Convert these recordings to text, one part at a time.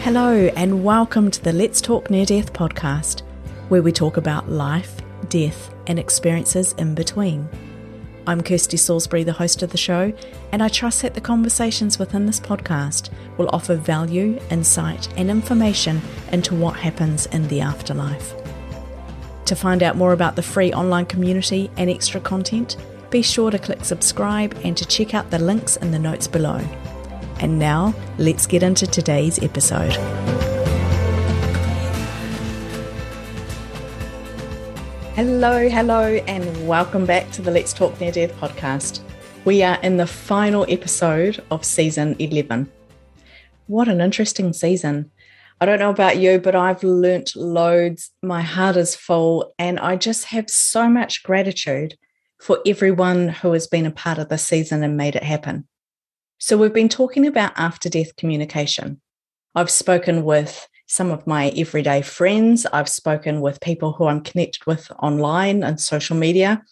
Hello and welcome to the Let's Talk Near Death podcast, where we talk about life, death and experiences in between. I'm Kirsty Salisbury, the host of the show, and I trust that the conversations within this podcast will offer value, insight and information into what happens in the afterlife. To find out more about the free online community and extra content, be sure to click subscribe and to check out the links in the notes below. And now, let's get into today's episode. Hello, and welcome back to the Let's Talk Near Death podcast. We are in the final episode of season 11. What an interesting season. I don't know about you, but I've learnt loads. My heart is full, and I just have so much gratitude for everyone who has been a part of this season and made it happen. So we've been talking about after-death communication. I've spoken with some of my everyday friends. I've spoken with people who I'm connected with online and social media.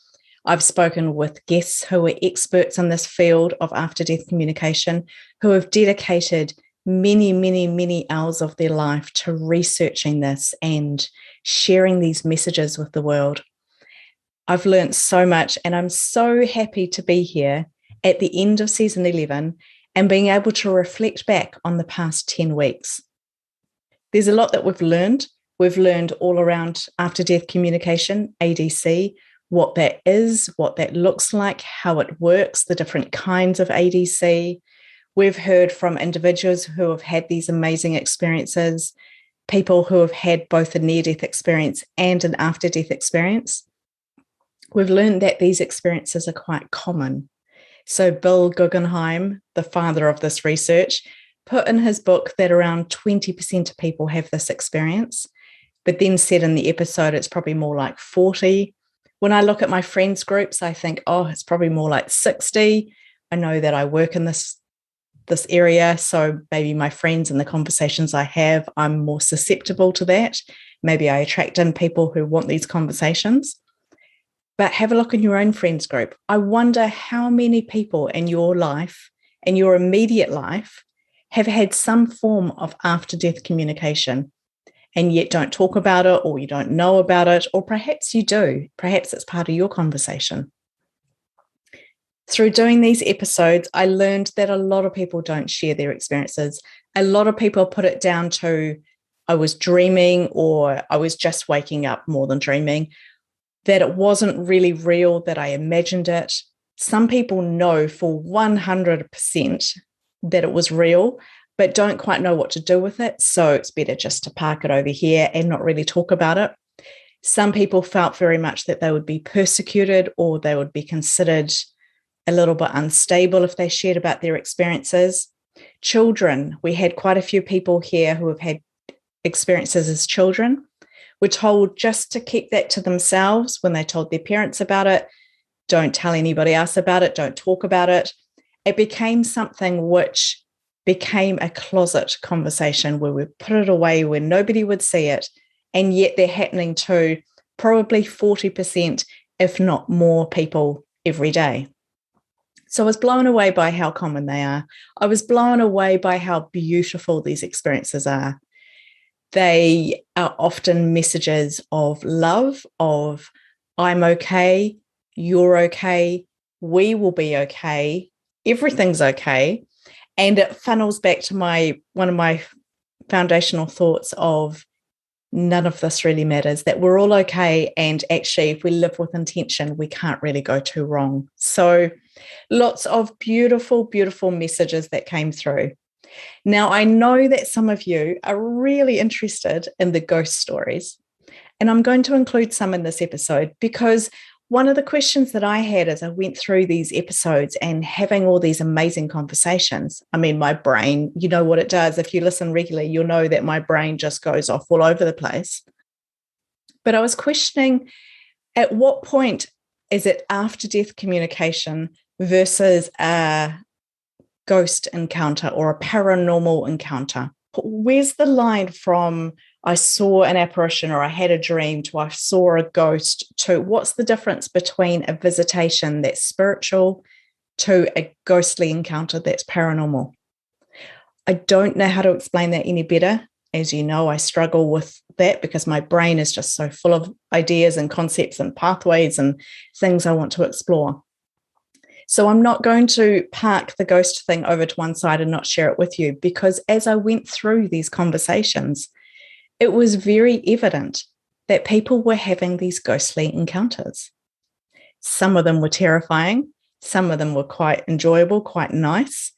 I've spoken with guests who are experts in this field of after-death communication, who have dedicated many hours of their life to researching this and sharing these messages with the world. I've learned so much, and I'm so happy to be here at the end of season 11 and being able to reflect back on the past 10 weeks. There's a lot that we've learned. We've learned all around after-death communication, ADC, what that is, what that looks like, how it works, the different kinds of ADC. We've heard from individuals who have had these amazing experiences, people who have had both a near-death experience and an after-death experience. We've learned that these experiences are quite common. So Bill Guggenheim, the father of this research, put in his book that around 20% of people have this experience, but then said in the episode it's probably more like 40. When I look at my friends groups, I think, it's probably more like 60. I know that I work in this area, so maybe my friends and the conversations I have, I'm more susceptible to that. Maybe I attract in people who want these conversations. But have a look in your own friends group. I wonder how many people in your life, in your immediate life, have had some form of after-death communication and yet don't talk about it, or you don't know about it, or perhaps you do. Perhaps it's part of your conversation. Through doing these episodes, I learned that a lot of people don't share their experiences. A lot of people put it down to, I was dreaming, or I was just waking up more than dreaming, that it wasn't really real, that I imagined it. Some people know for 100% that it was real, but don't quite know what to do with it. So it's better just to park it over here and not really talk about it. Some people felt very much that they would be persecuted, or they would be considered a little bit unstable if they shared about their experiences. Children, we had quite a few people here who have had experiences as children. Were told just to keep that to themselves when they told their parents about it. Don't tell anybody else about it. Don't talk about it. It became something which became a closet conversation where we put it away where nobody would see it. And yet they're happening to probably 40%, if not more people every day. So I was blown away by how common they are. I was blown away by how beautiful these experiences are. They are often messages of love, of I'm okay, you're okay, we will be okay, everything's okay. And it funnels back to one of my foundational thoughts of none of this really matters, that we're all okay. And actually, if we live with intention, we can't really go too wrong. So lots of beautiful, beautiful messages that came through. Now, I know that some of you are really interested in the ghost stories, and I'm going to include some in this episode because one of the questions that I had as I went through these episodes and having all these amazing conversations, I mean, my brain, you know what it does. If you listen regularly, you'll know that my brain just goes off all over the place. But I was questioning, at what point is it after-death communication versus a ghost encounter or a paranormal encounter? Where's the line from I saw an apparition or I had a dream to I saw a ghost to what's the difference between a visitation that's spiritual to a ghostly encounter that's paranormal? I don't know how to explain that any better. As you know, I struggle with that because my brain is just so full of ideas and concepts and pathways and things I want to explore. So I'm not going to park the ghost thing over to one side and not share it with you, because as I went through these conversations, it was very evident that people were having these ghostly encounters. Some of them were terrifying. Some of them were quite enjoyable, quite nice.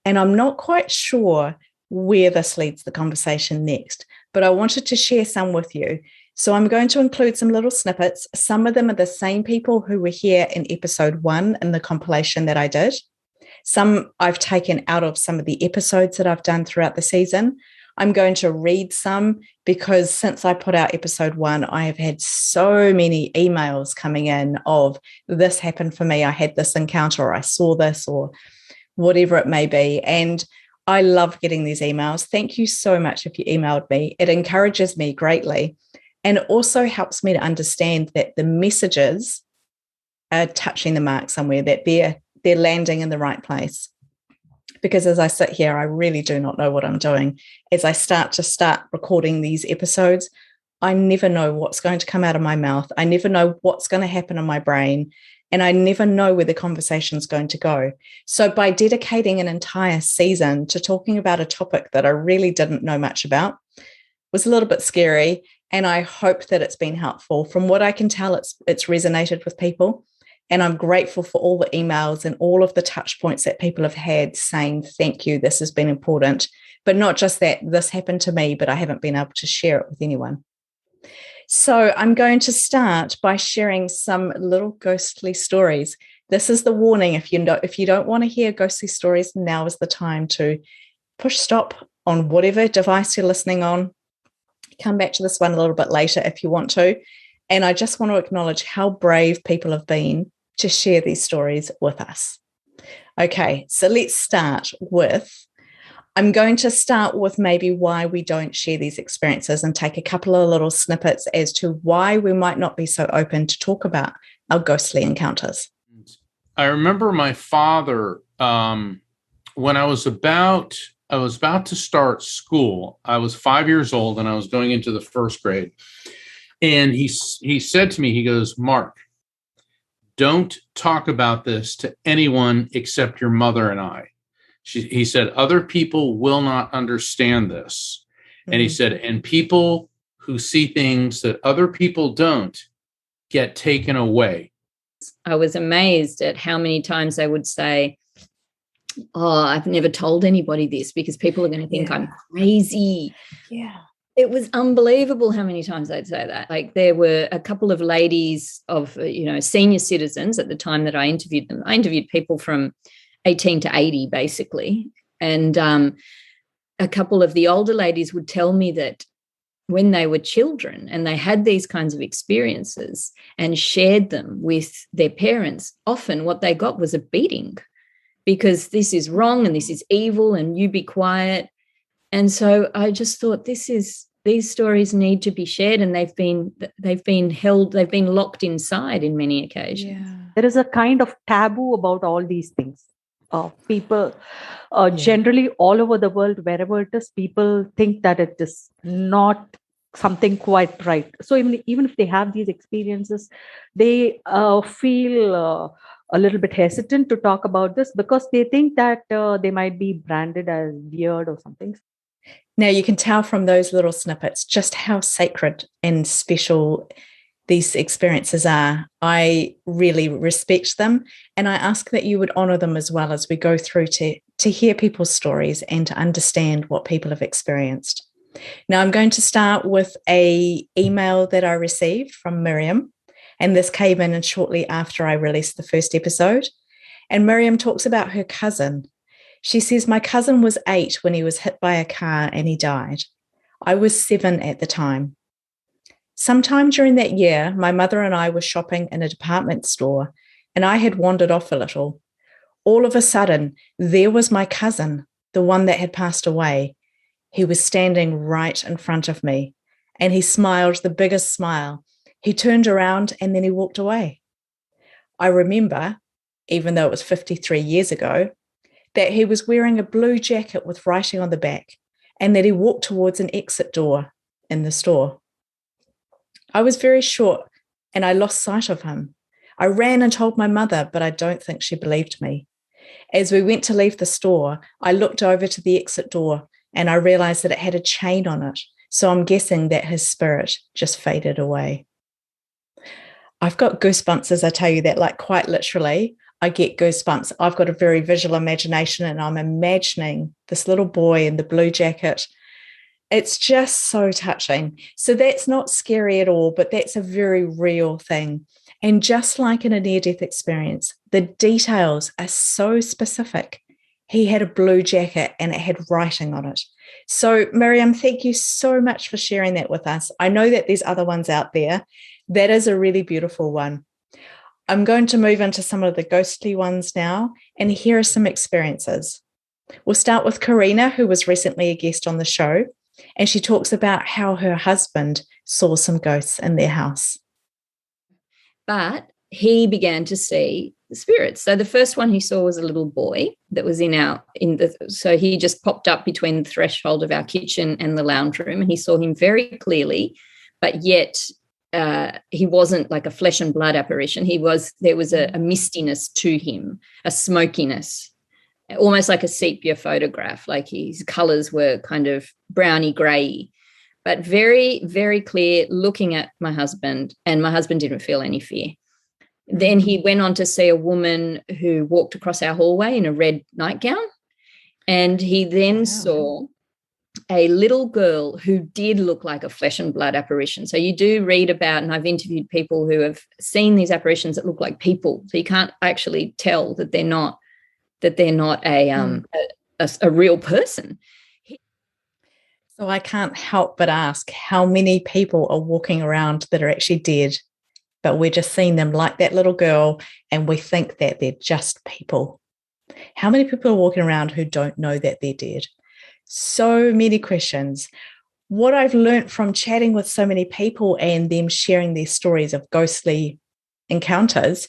And I'm not quite sure where this leads the conversation next, but I wanted to share some with you. So I'm going to include some little snippets. Some of them are the same people who were here in episode 1 in the compilation that I did. Some I've taken out of some of the episodes that I've done throughout the season. I'm going to read some because since I put out episode 1, I have had so many emails coming in of this happened for me, I had this encounter, or I saw this, or whatever it may be. And I love getting these emails. Thank you so much if you emailed me. It encourages me greatly. And it also helps me to understand that the messages are touching the mark somewhere, that they're landing in the right place. Because as I sit here, I really do not know what I'm doing. As I start recording these episodes, I never know what's going to come out of my mouth. I never know what's going to happen in my brain. And I never know where the conversation's going to go. So by dedicating an entire season to talking about a topic that I really didn't know much about was a little bit scary. And I hope that it's been helpful. From what I can tell, it's resonated with people. And I'm grateful for all the emails and all of the touch points that people have had saying, thank you, this has been important. But not just that, this happened to me, but I haven't been able to share it with anyone. So I'm going to start by sharing some little ghostly stories. This is the warning. If you don't want to hear ghostly stories, now is the time to push stop on whatever device you're listening on. Come back to this one a little bit later if you want to. And I just want to acknowledge how brave people have been to share these stories with us. Okay, so let's start with, I'm going to start with maybe why we don't share these experiences and take a couple of little snippets as to why we might not be so open to talk about our ghostly encounters. I remember my father, when I was about to start school. I was 5 years old and I was going into the first grade. And he said to me, he goes, Mark, don't talk about this to anyone except your mother and I. He said, other people will not understand this. Mm-hmm. And he said, and people who see things that other people don't get taken away. I was amazed at how many times they would say, oh, I've never told anybody this because people are going to think I'm crazy. Yeah. It was unbelievable how many times they'd say that. Like there were a couple of ladies of, senior citizens at the time that I interviewed them. I interviewed people from 18 to 80, basically. And a couple of the older ladies would tell me that when they were children and they had these kinds of experiences and shared them with their parents, often what they got was a beating because this is wrong and this is evil and you be quiet. And so I just thought these stories need to be shared, and they've been locked inside in many occasions. Yeah. There is a kind of taboo about all these things. People generally all over the world, wherever it is, people think that it is not something quite right. So even if they have these experiences, they feel a little bit hesitant to talk about this because they think that they might be branded as weird or something. Now you can tell from those little snippets just how sacred and special these experiences are. I really respect them, and I ask that you would honor them as well as we go through to hear people's stories and to understand what people have experienced. Now I'm going to start with an email that I received from Miriam, and this came in shortly after I released the first episode. And Miriam talks about her cousin. She says, my cousin was 8 when he was hit by a car and he died. I was 7 at the time. Sometime during that year, my mother and I were shopping in a department store, and I had wandered off a little. All of a sudden, there was my cousin, the one that had passed away. He was standing right in front of me, and he smiled the biggest smile. He turned around and then he walked away. I remember, even though it was 53 years ago, that he was wearing a blue jacket with writing on the back, and that he walked towards an exit door in the store. I was very short and I lost sight of him. I ran and told my mother, but I don't think she believed me. As we went to leave the store, I looked over to the exit door and I realized that it had a chain on it. So I'm guessing that his spirit just faded away. I've got goosebumps as I tell you that, like quite literally, I get goosebumps. I've got a very visual imagination and I'm imagining this little boy in the blue jacket. It's just so touching. So that's not scary at all, but that's a very real thing. And just like in a near-death experience, the details are so specific. He had a blue jacket and it had writing on it. So Miriam, thank you so much for sharing that with us. I know that there's other ones out there. That is a really beautiful one. I'm going to move into some of the ghostly ones now, and here are some experiences. We'll start with Karina, who was recently a guest on the show, and she talks about how her husband saw some ghosts in their house. But he began to see the spirits. So the first one he saw was a little boy that was so he just popped up between the threshold of our kitchen and the lounge room, and he saw him very clearly, but yet he wasn't like a flesh and blood apparition. There was a mistiness to him, a smokiness, almost like a sepia photograph, like his colours were kind of browny grey, but very, very clear looking at my husband, and my husband didn't feel any fear. Then he went on to see a woman who walked across our hallway in a red nightgown, and he then saw a little girl who did look like a flesh and blood apparition. So you do read about, and I've interviewed people who have seen these apparitions that look like people. So you can't actually tell that they're not a real person. So I can't help but ask, how many people are walking around that are actually dead, but we're just seeing them like that little girl and we think that they're just people? How many people are walking around who don't know that they're dead? So many questions. What I've learned from chatting with so many people and them sharing their stories of ghostly encounters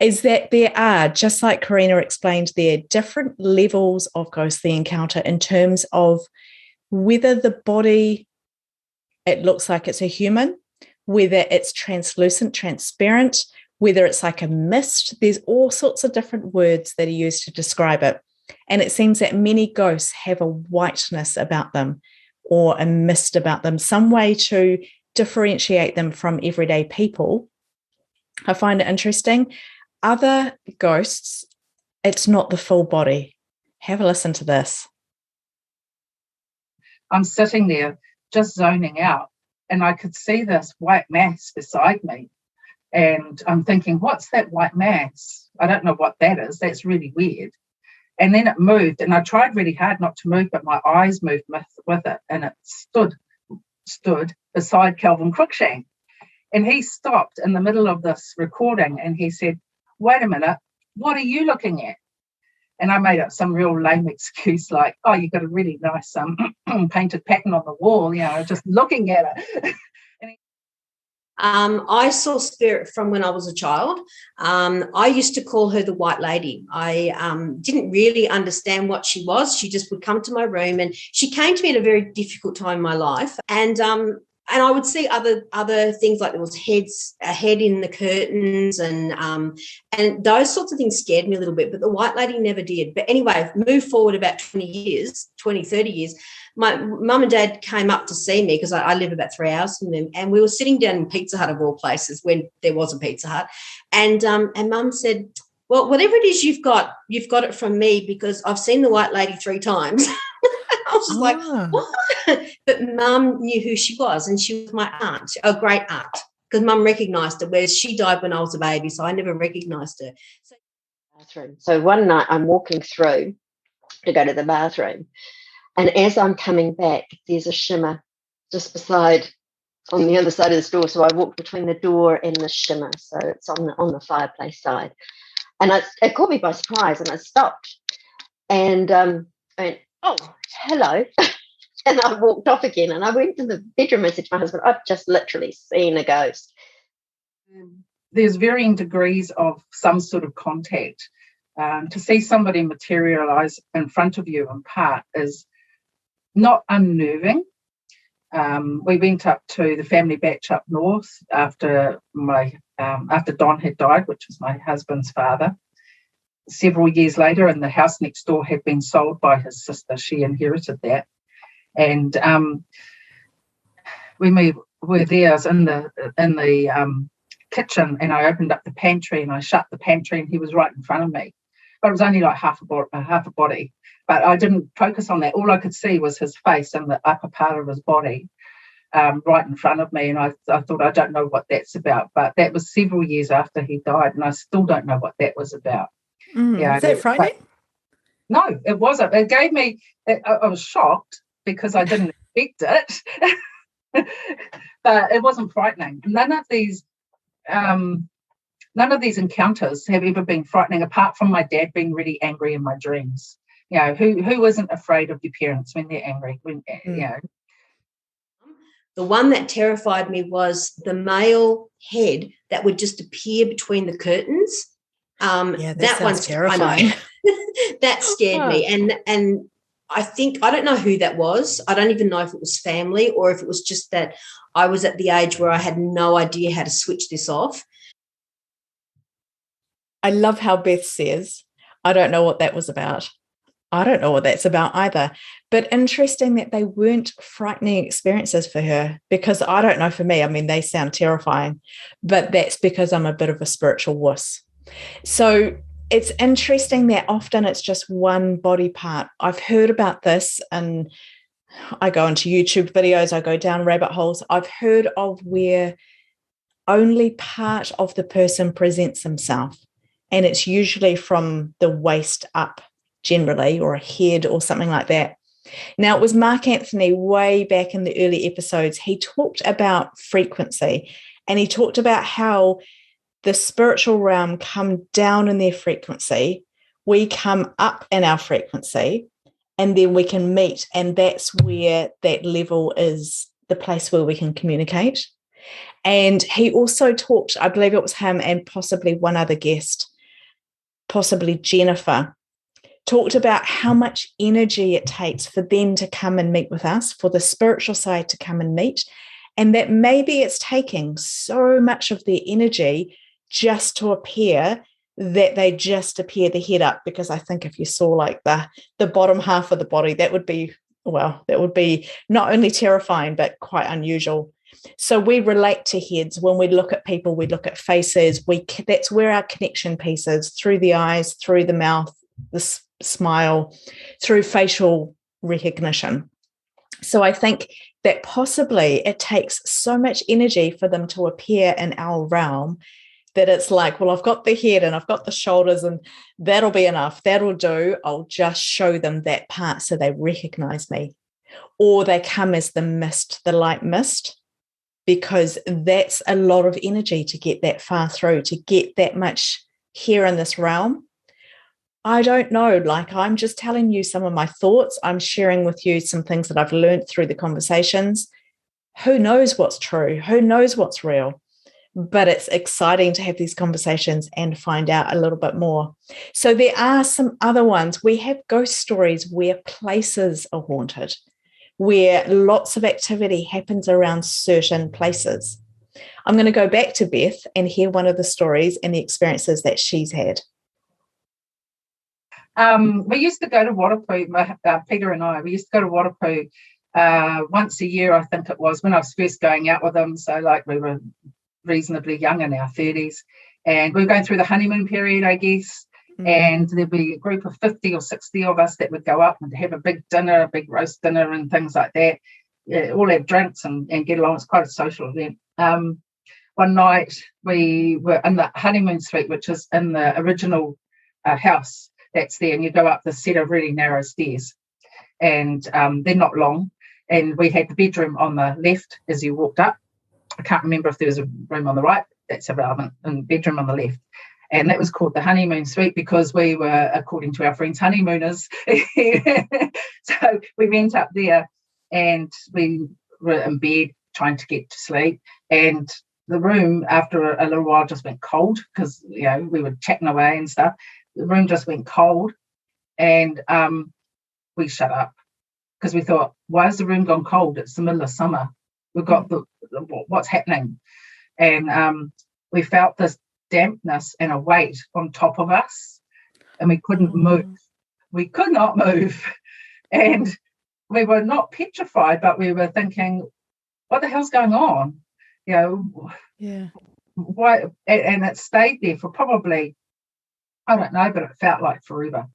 is that there are, just like Karina explained there, different levels of ghostly encounter in terms of whether the body, it looks like it's a human, whether it's translucent, transparent, whether it's like a mist. There's all sorts of different words that are used to describe it. And it seems that many ghosts have a whiteness about them or a mist about them, some way to differentiate them from everyday people. I find it interesting. Other ghosts, it's not the full body. Have a listen to this. I'm sitting there just zoning out, and I could see this white mass beside me. And I'm thinking, what's that white mass? I don't know what that is. That's really weird. And then it moved, and I tried really hard not to move, but my eyes moved with it, and it stood beside Calvin Cruikshank. And he stopped in the middle of this recording, and he said, "Wait a minute, what are you looking at?" And I made up some real lame excuse like, "Oh, you've got a really nice painted pattern on the wall, just looking at it." I saw spirit from when I was a child. I used to call her the White Lady. I didn't really understand what she was. She just would come to my room, and she came to me at a very difficult time in my life. And I would see other things, like there was a head in the curtains, and those sorts of things scared me a little bit, but the White Lady never did. But anyway, move forward about 20, 30 years, my mum and dad came up to see me because I live about 3 hours from them, and we were sitting down in Pizza Hut of all places when there was a Pizza Hut, and mum said, "Well, whatever it is you've got it from me because I've seen the White Lady 3 times." I was just like, what? But mum knew who she was, and she was my aunt, a great aunt, because mum recognised her, whereas she died when I was a baby, so I never recognised her. So one night I'm walking through to go to the bathroom, and as I'm coming back, there's a shimmer just beside, on the other side of the store. So I walked between the door and the shimmer, so it's on the fireplace side, and it caught me by surprise, and I stopped, and I went, "Oh, hello." And I walked off again, and I went to the bedroom and said to my husband, "I've just literally seen a ghost." There's varying degrees of some sort of contact. To see somebody materialize in front of you in part is not unnerving. We went up to the family batch up north after Don had died, which was my husband's father, several years later, and the house next door had been sold by his sister. She inherited that. And when we were there, I was in the kitchen, and I opened up the pantry and I shut the pantry, and he was right in front of me. But it was only like half a body. But I didn't focus on that. All I could see was his face and the upper part of his body right in front of me. And I thought, I don't know what that's about. But that was several years after he died, and I still don't know what that was about. Is that frightening? No, it wasn't. It gave me, I was shocked because I didn't expect it. But it wasn't frightening. None of these encounters have ever been frightening, apart from my dad being really angry in my dreams. You know, who isn't afraid of your parents when they're angry? The one that terrified me was the male head that would just appear between the curtains. That one's terrifying. That scared me. And I don't know who that was. I don't even know if it was family or if it was just that I was at the age where I had no idea how to switch this off. I love how Beth says, I don't know what that was about. I don't know what that's about either. But interesting that they weren't frightening experiences for her, because I don't know, for me, I mean, they sound terrifying, but that's because I'm a bit of a spiritual wuss. So it's interesting that often it's just one body part. I've heard about this, and I go into YouTube videos, I go down rabbit holes. I've heard of where only part of the person presents himself, and it's usually from the waist up generally, or a head or something like that. Now, it was Mark Anthony way back in the early episodes. He talked about frequency, and he talked about how the spiritual realm come down in their frequency, we come up in our frequency, and then we can meet. And that's where that level is the place where we can communicate. And he also talked, I believe it was him and possibly one other guest, possibly Jennifer, talked about how much energy it takes for them to come and meet with us, for the spiritual side to come and meet, and that maybe it's taking so much of their energy just to appear that they just appear the head up. Because I think if you saw like the bottom half of the body, that would be not only terrifying, but quite unusual. So we relate to heads. When we look at people, we look at faces. That's where our connection piece is, through the eyes, through the mouth, the smile, through facial recognition. So I think that possibly it takes so much energy for them to appear in our realm that it's like, well, I've got the head and I've got the shoulders, and that'll be enough. That'll do. I'll just show them that part so they recognize me. Or they come as the mist, the light mist, because that's a lot of energy to get that far through, to get that much here in this realm. I don't know, like, I'm just telling you some of my thoughts. I'm sharing with you some things that I've learned through the conversations. Who knows what's true? Who knows what's real? But it's exciting to have these conversations and find out a little bit more. So there are some other ones. We have ghost stories where places are haunted, where lots of activity happens around certain places. I'm going to go back to Beth and hear one of the stories and the experiences that she's had. We used to go to Watapu, Peter and I, we used to go to Watapu once a year, I think it was, when I was first going out with them. So like we were reasonably young, in our 30s. And we were going through the honeymoon period, I guess. And there'd be a group of 50 or 60 of us that would go up and have a big dinner, a big roast dinner and things like that. All have drinks and get along. It's quite a social event. One night we were in the Honeymoon Suite, which is in the original house that's there, and you go up the set of really narrow stairs, and they're not long. And we had the bedroom on the left as you walked up. I can't remember if there was a room on the right. That's irrelevant. And bedroom on the left. And that was called the Honeymoon Suite because we were, according to our friends, honeymooners. So we went up there and we were in bed trying to get to sleep. And the room, after a little while, just went cold because, we were chatting away and stuff. the room just went cold, and we shut up because we thought, why has the room gone cold? It's the middle of summer. We've got what's happening? And we felt this dampness and a weight on top of us, and we couldn't move. We could not move. And we were not petrified, but we were thinking, what the hell's going on? You know, why? And it stayed there for probably, I don't know, but it felt like forever.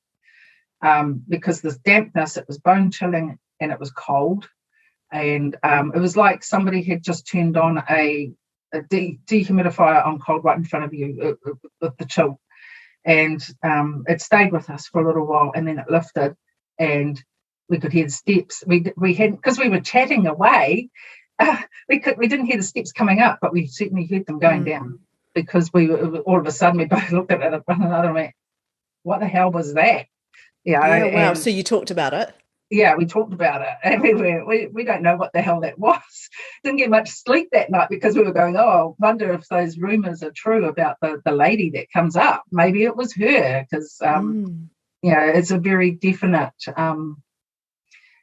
Because this dampness, it was bone chilling and it was cold. And it was like somebody had just turned on a dehumidifier on cold right in front of you with the chill. And it stayed with us for a little while, and then it lifted, and we could hear the steps. We had, because we were chatting away, we didn't hear the steps coming up, but we certainly heard them going down, because all of a sudden we both looked at one another and went, what the hell was that? Yeah, wow. So you talked about it. Yeah, we talked about it, and we don't know what the hell that was. Didn't get much sleep that night because we were going, oh, I wonder if those rumours are true about the lady that comes up. Maybe it was her, because it's a very definite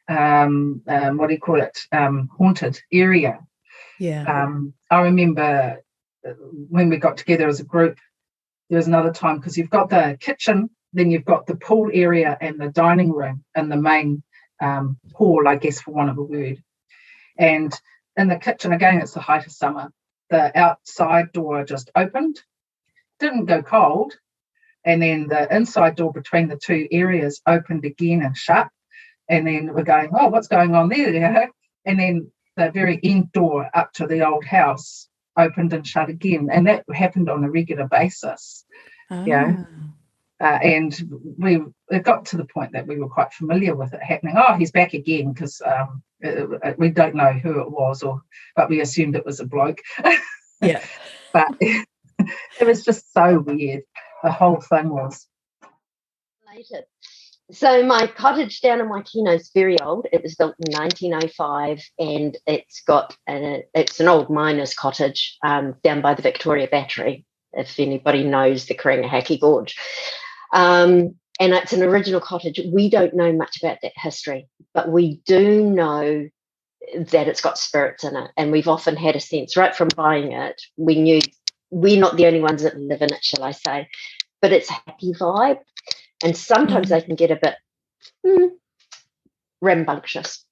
what do you call it? Haunted area. Yeah. I remember when we got together as a group, there was another time, because you've got the kitchen, then you've got the pool area and the dining room and the main hall, I guess, for want of a word. And in the kitchen, again, it's the height of summer, the outside door just opened, didn't go cold, and then the inside door between the two areas opened again and shut. And then we're going, oh, what's going on there? And then the very end door up to the old house opened and shut again. And that happened on a regular basis. And it got to the point that we were quite familiar with it happening. Oh, he's back again, because we don't know who it was, but we assumed it was a bloke. Yeah. But it was just so weird. The whole thing was. So my cottage down in Waikino is very old. It was built in 1905, and it's an old miner's cottage down by the Victoria Battery, if anybody knows the Karingahaki Gorge. And it's an original cottage. We don't know much about that history, but we do know that it's got spirits in it. And we've often had a sense, right from buying it, we knew we're not the only ones that live in it, shall I say, but it's a happy vibe. And sometimes they can get a bit rambunctious.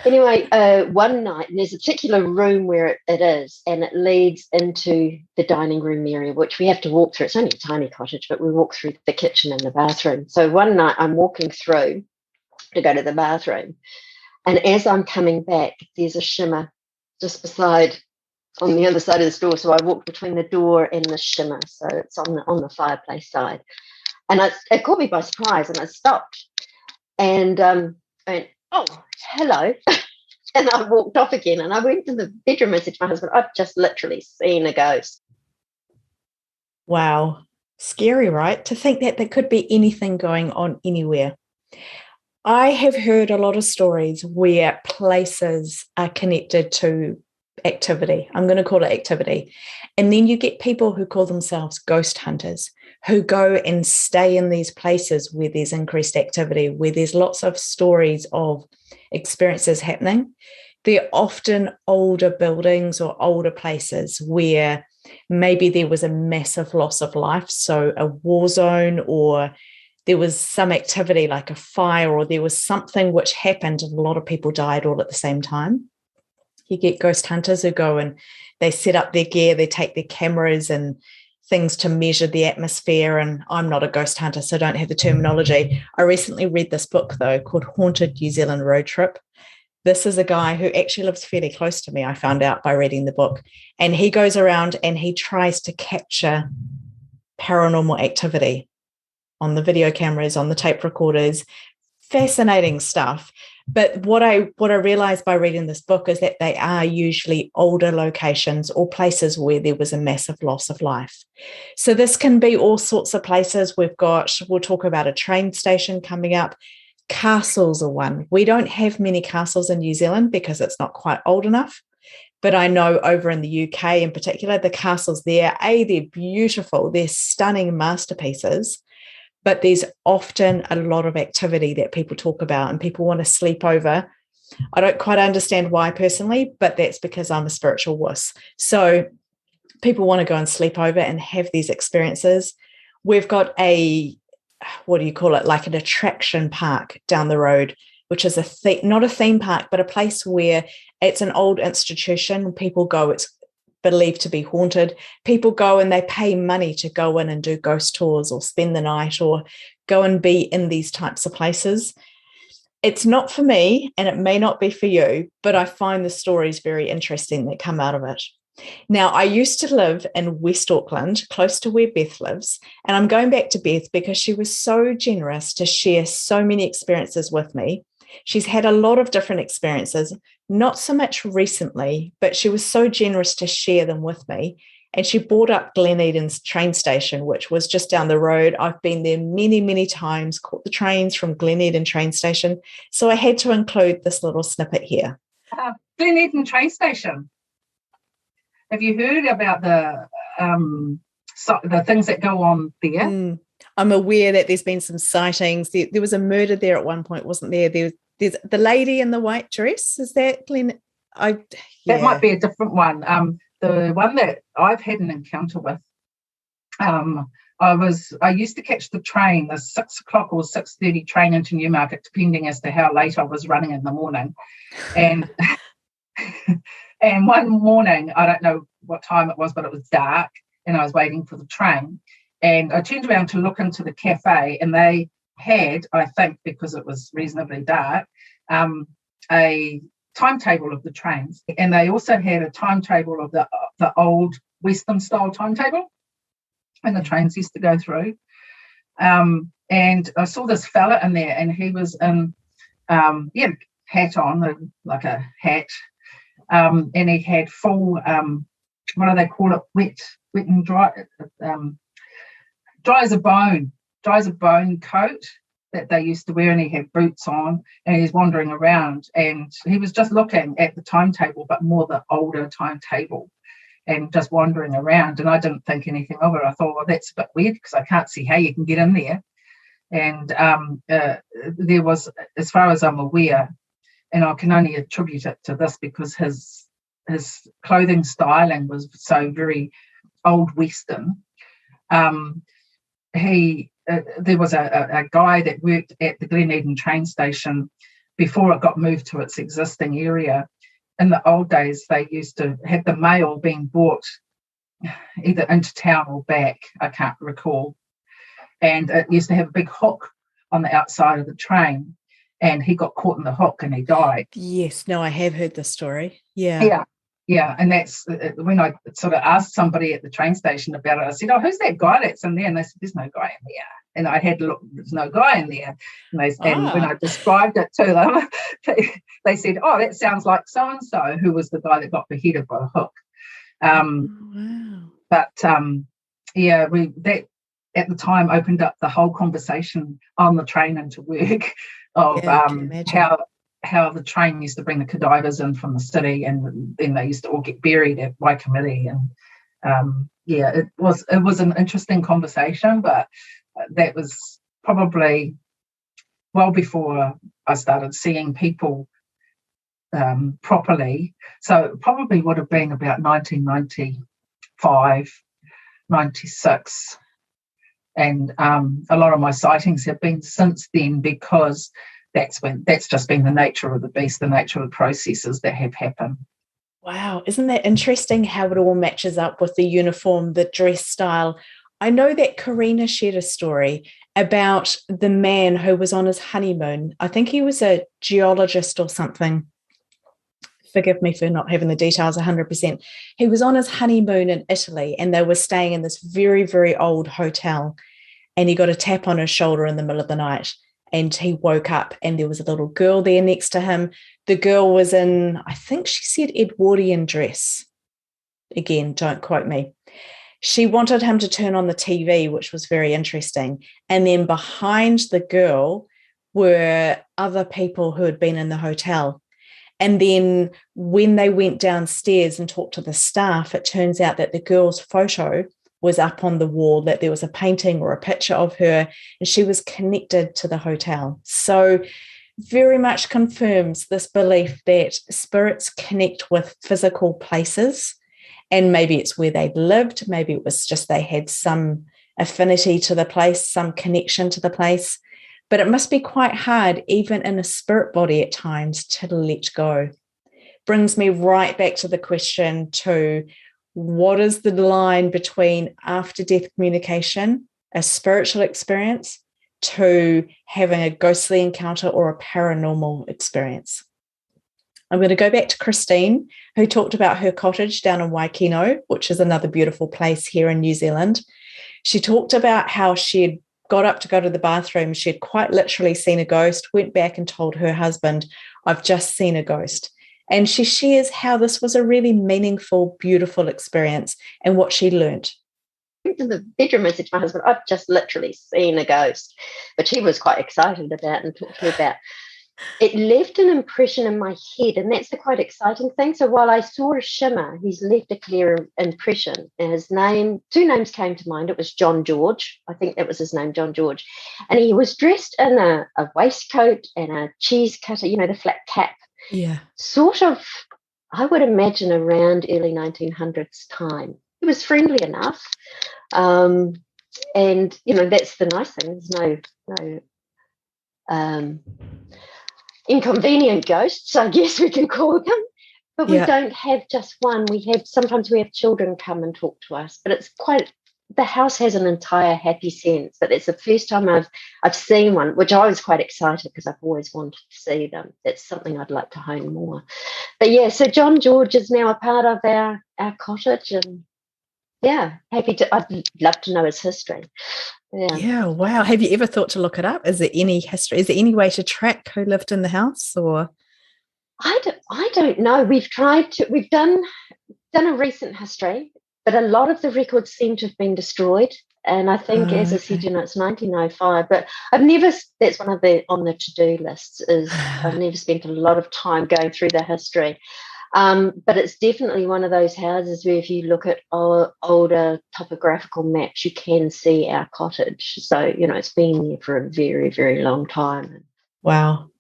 Anyway, one night, and there's a particular room where it is, and it leads into the dining room area, which we have to walk through. It's only a tiny cottage, but we walk through the kitchen and the bathroom. So one night I'm walking through to go to the bathroom, and as I'm coming back, there's a shimmer just beside, on the other side of the door. So I walk between the door and the shimmer, so it's on the fireplace side. And it caught me by surprise, and I stopped and I went, oh, hello. And I walked off again, and I went to the bedroom and said to my husband, I've just literally seen a ghost. Wow. Scary, right? To think that there could be anything going on anywhere. I have heard a lot of stories where places are connected to activity. I'm going to call it activity. And then you get people who call themselves ghost hunters, who go and stay in these places where there's increased activity, where there's lots of stories of experiences happening. They're often older buildings or older places where maybe there was a massive loss of life, so a war zone, or there was some activity like a fire, or there was something which happened and a lot of people died all at the same time. You get ghost hunters who go and they set up their gear, they take their cameras and things to measure the atmosphere. And I'm not a ghost hunter, so I don't have the terminology. I recently read this book, though, called Haunted New Zealand Road Trip. This is a guy who actually lives fairly close to me, I found out by reading the book. And he goes around and he tries to capture paranormal activity on the video cameras, on the tape recorders. Fascinating stuff. But what I realized by reading this book is that they are usually older locations or places where there was a massive loss of life. So this can be all sorts of places. We'll talk about a train station coming up. Castles are one. We don't have many castles in New Zealand because it's not quite old enough. But I know over in the UK in particular, the castles there, they're beautiful. They're stunning masterpieces. but there's often a lot of activity that people talk about and people want to sleep over. I don't quite understand why personally, but that's because I'm a spiritual wuss. So people want to go and sleep over and have these experiences. We've got what do you call it? Like an attraction park down the road, which is not a theme park, but a place where it's an old institution. People go, it's believed to be haunted. People go and they pay money to go in and do ghost tours or spend the night or go and be in these types of places. It's not for me and it may not be for you, but I find the stories very interesting that come out of it. Now, I used to live in West Auckland, close to where Beth lives, and I'm going back to Beth because she was so generous to share so many experiences with me. She's had a lot of different experiences, not so much recently, but she was so generous to share them with me. And she brought up Glen train station, which was just down the road. I've been there many, many times, caught the trains from Glen train station. So I had to include this little snippet here. Glen train station. Have you heard about the things that go on there? I'm aware that there's been some sightings. There was a murder there at one point, wasn't there? There's the lady in the white dress. Is that Glen? That might be a different one. The one that I've had an encounter with, I used to catch the train, the 6 o'clock or 6:30 train into Newmarket, depending as to how late I was running in the morning. And and one morning, I don't know what time it was, but it was dark and I was waiting for the train. And I turned around to look into the cafe and they had, I think because it was reasonably dark, a timetable of the trains. And they also had a timetable of the old Western style timetable and the trains used to go through. And I saw this fella in there and he was in, hat on, like a hat. And he had full, what do they call it? Wet and dry, dry as a bone coat that they used to wear, and he had boots on, and he's wandering around, and he was just looking at the timetable, but more the older timetable, and just wandering around. And I didn't think anything of it. I thought, well, that's a bit weird because I can't see how you can get in there. And there was, as far as I'm aware, and I can only attribute it to this because his clothing styling was so very old Western. There was a guy that worked at the Glen train station before it got moved to its existing area. In the old days, they used to have the mail being brought either into town or back, I can't recall. And it used to have a big hook on the outside of the train. And he got caught in the hook and he died. Yes, no, I have heard this story. Yeah. And that's when I sort of asked somebody at the train station about it. I said, oh, who's that guy that's in there? And they said, there's no guy in there. And I had to look, there's no guy in there. And when I described it to them, they said, oh, that sounds like so-and-so, who was the guy that got beheaded by the hook. Wow. But, that at the time opened up the whole conversation on the train into work of how the train used to bring the cadavers in from the city, and then they used to all get buried at Waikimiri. And it was an interesting conversation, but that was probably well before I started seeing people properly. So it probably would have been about 1995, 96. And a lot of my sightings have been since then, because that's just been the nature of the beast, the nature of the processes that have happened. Wow, isn't that interesting how it all matches up with the uniform, the dress style? I know that Karina shared a story about the man who was on his honeymoon. I think he was a geologist or something. Forgive me for not having the details 100%. He was on his honeymoon in Italy and they were staying in this very, very old hotel, and he got a tap on his shoulder in the middle of the night and he woke up and there was a little girl there next to him. The girl was in, I think she said Edwardian dress. Again, don't quote me. She wanted him to turn on the TV, which was very interesting. And then behind the girl were other people who had been in the hotel. And then when they went downstairs and talked to the staff, it turns out that the girl's photo was up on the wall, that there was a painting or a picture of her, and she was connected to the hotel. So very much confirms this belief that spirits connect with physical places, and maybe it's where they lived, maybe it was just they had some affinity to the place, some connection to the place, but it must be quite hard, even in a spirit body at times, to let go. Brings me right back to the question to what is the line between after-death communication, a spiritual experience, to having a ghostly encounter or a paranormal experience. I'm going to go back to Christine, who talked about her cottage down in Waikino, which is another beautiful place here in New Zealand. She talked about how she had got up to go to the bathroom. She had quite literally seen a ghost, went back and told her husband, "I've just seen a ghost." And she shares how this was a really meaningful, beautiful experience and what she learned. To the bedroom and said to my husband, "I've just literally seen a ghost," which he was quite excited about and talked to me about. It left an impression in my head, and that's the quite exciting thing. So while I saw a shimmer, he's left a clear impression. And his name, two names came to mind. It was John George. I think that was his name, John George. And he was dressed in a waistcoat and a cheese cutter, the flat cap. Yeah. Sort of, I would imagine, around early 1900s time. He was friendly enough. And, that's the nice thing. There's no inconvenient ghosts, I guess we can call them. But we don't have just one. Sometimes we have children come and talk to us. But it's the house has an entire happy sense. But it's the first time I've seen one, which I was quite excited because I've always wanted to see them. That's something I'd like to hone more. But yeah, so John George is now a part of our cottage, and I'd love to know his history. Yeah, wow. Have you ever thought to look it up? Is there any history? Is there any way to track who lived in the house? Or I don't know. We've done a recent history, but a lot of the records seem to have been destroyed. And I think, as I said, it's 1905. But that's one of on the to-do lists, is I've never spent a lot of time going through the history. But it's definitely one of those houses where if you look at older topographical maps, you can see our cottage. So, it's been there for a very, very long time. Wow.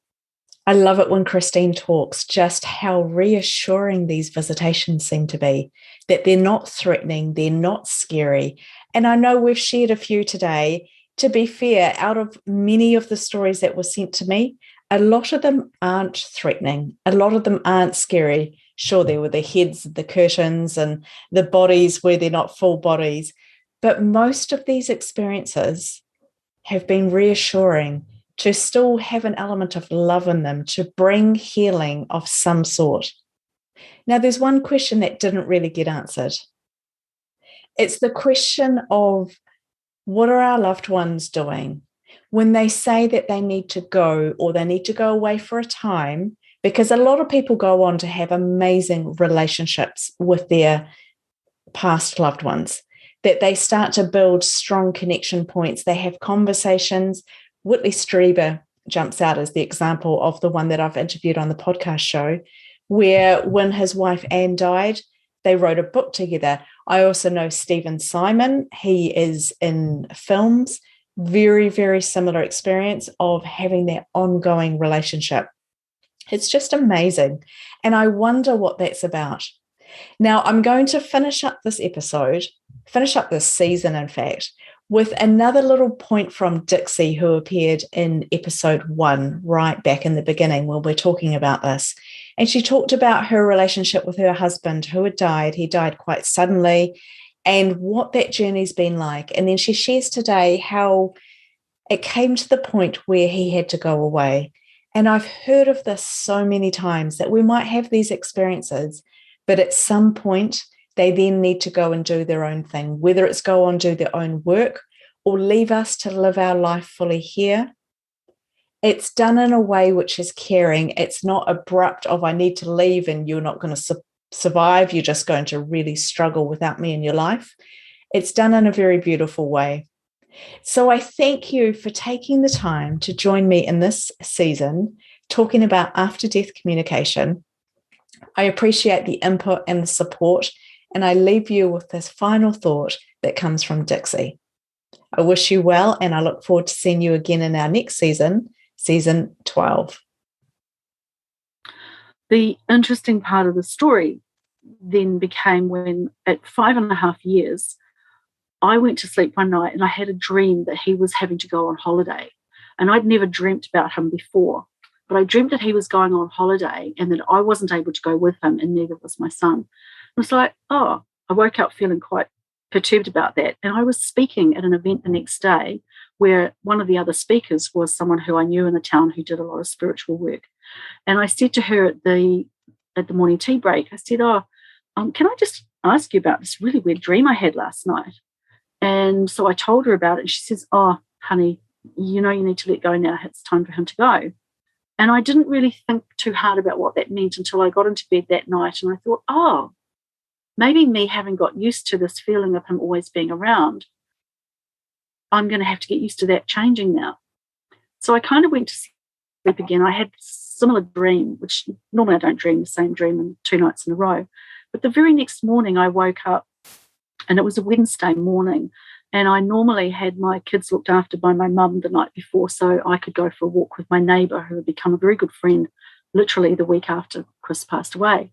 I love it when Christine talks just how reassuring these visitations seem to be, that they're not threatening, they're not scary. And I know we've shared a few today. To be fair, out of many of the stories that were sent to me, a lot of them aren't threatening. A lot of them aren't scary. Sure, there were the heads, the curtains, and the bodies where they're not full bodies. But most of these experiences have been reassuring, to still have an element of love in them, to bring healing of some sort. Now, there's one question that didn't really get answered. It's the question of, what are our loved ones doing when they say that they need to go, or they need to go away for a time? Because a lot of people go on to have amazing relationships with their past loved ones, that they start to build strong connection points. They have conversations. Whitley Strieber jumps out as the example of the one that I've interviewed on the podcast show, where when his wife Anne died, they wrote a book together. I also know Stephen Simon. He is in films. Very, very similar experience of having that ongoing relationship. It's just amazing. And I wonder what that's about. Now, I'm going to finish up this season, in fact, with another little point from Dixie, who appeared in episode 1, right back in the beginning when we're talking about this. And she talked about her relationship with her husband who had died. He died quite suddenly, and what that journey's been like. And then she shares today how it came to the point where he had to go away. And I've heard of this so many times, that we might have these experiences, but at some point they then need to go and do their own thing, whether it's go on, do their own work, or leave us to live our life fully here. It's done in a way which is caring. It's not abrupt of, I need to leave and you're not going to survive. You're just going to really struggle without me in your life. It's done in a very beautiful way. So I thank you for taking the time to join me in this season, talking about after-death communication. I appreciate the input and the support, and I leave you with this final thought that comes from Dixie. I wish you well, and I look forward to seeing you again in our next season, season 12. The interesting part of the story then became when at 5.5 years, I went to sleep one night and I had a dream that he was having to go on holiday. And I'd never dreamt about him before, but I dreamt that he was going on holiday and that I wasn't able to go with him, and neither was my son. It was like, I woke up feeling quite perturbed about that. And I was speaking at an event the next day where one of the other speakers was someone who I knew in the town who did a lot of spiritual work. And I said to her at the morning tea break, I said, can I just ask you about this really weird dream I had last night? And so I told her about it, and she says, honey, you need to let go now. It's time for him to go. And I didn't really think too hard about what that meant until I got into bed that night, and I thought, maybe me having got used to this feeling of him always being around, I'm going to have to get used to that changing now. So I kind of went to sleep again. I had a similar dream, which normally I don't dream the same dream in 2 nights in a row. But the very next morning I woke up, and it was a Wednesday morning, and I normally had my kids looked after by my mum the night before so I could go for a walk with my neighbour, who had become a very good friend literally the week after Chris passed away.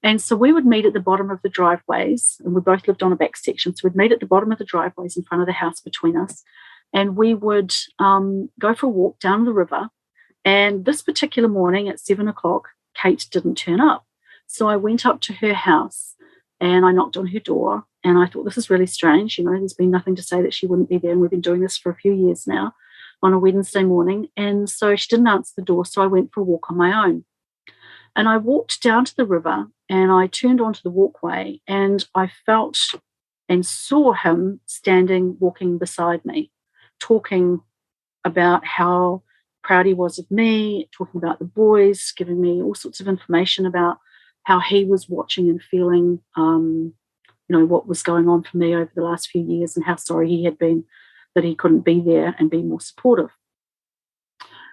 And so we would meet at the bottom of the driveways, and we both lived on a back section, so we'd meet at the bottom of the driveways in front of the house between us, and we would go for a walk down the river. And this particular morning at 7 o'clock, Kate didn't turn up. So I went up to her house and I knocked on her door, and I thought, this is really strange. There's been nothing to say that she wouldn't be there, and we've been doing this for a few years now on a Wednesday morning. And so she didn't answer the door, so I went for a walk on my own. And I walked down to the river, and I turned onto the walkway, and I felt and saw him standing, walking beside me, talking about how proud he was of me, talking about the boys, giving me all sorts of information about how he was watching and feeling, what was going on for me over the last few years, and how sorry he had been that he couldn't be there and be more supportive.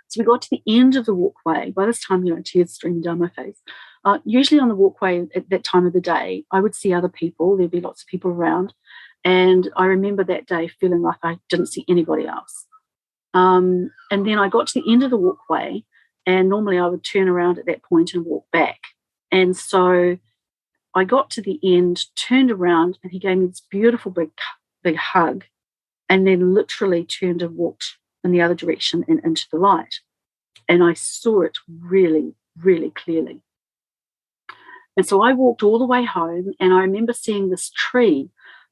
So we got to the end of the walkway. By this time, tears streamed down my face. Usually on the walkway at that time of the day, I would see other people. There'd be lots of people around. And I remember that day feeling like I didn't see anybody else. And then I got to the end of the walkway, and normally I would turn around at that point and walk back. And so I got to the end, turned around, and he gave me this beautiful big hug, and then literally turned and walked in the other direction and into the light. And I saw it really, really clearly. And so I walked all the way home, and I remember seeing this tree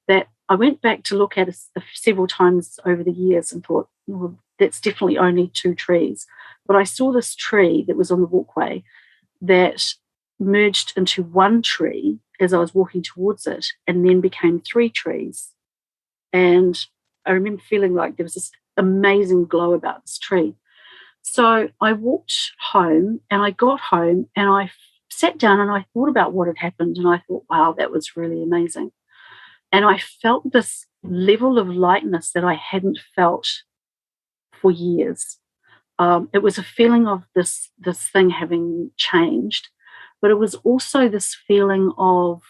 that I went back to look at several times over the years and thought, well, that's definitely only 2 trees. But I saw this tree that was on the walkway that merged into one tree as I was walking towards it, and then became 3 trees. And I remember feeling like there was this amazing glow about this tree. So I walked home, and I got home, and I sat down and I thought about what had happened, and I thought, wow, that was really amazing. And I felt this level of lightness that I hadn't felt for years. It was a feeling of this thing having changed, but it was also this feeling of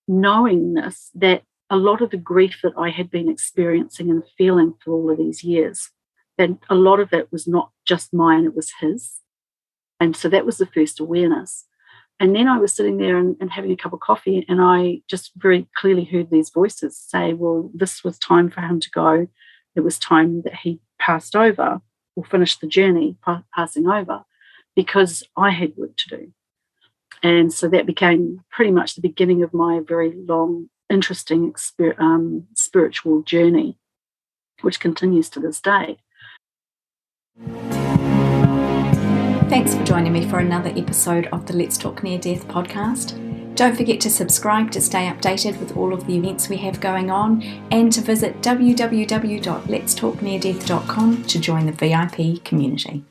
knowingness that a lot of the grief that I had been experiencing and feeling for all of these years, that a lot of it was not just mine, it was his. And so that was the first awareness. And then I was sitting there and having a cup of coffee, and I just very clearly heard these voices say, well, this was time for him to go. It was time that he passed over or finished the journey, passing over, because I had work to do. And so that became pretty much the beginning of my very long, interesting spiritual journey, which continues to this day. Thanks for joining me for another episode of the Let's Talk Near Death podcast. Don't forget to subscribe to stay updated with all of the events we have going on, and to visit www.letstalkneardeath.com to join the VIP community.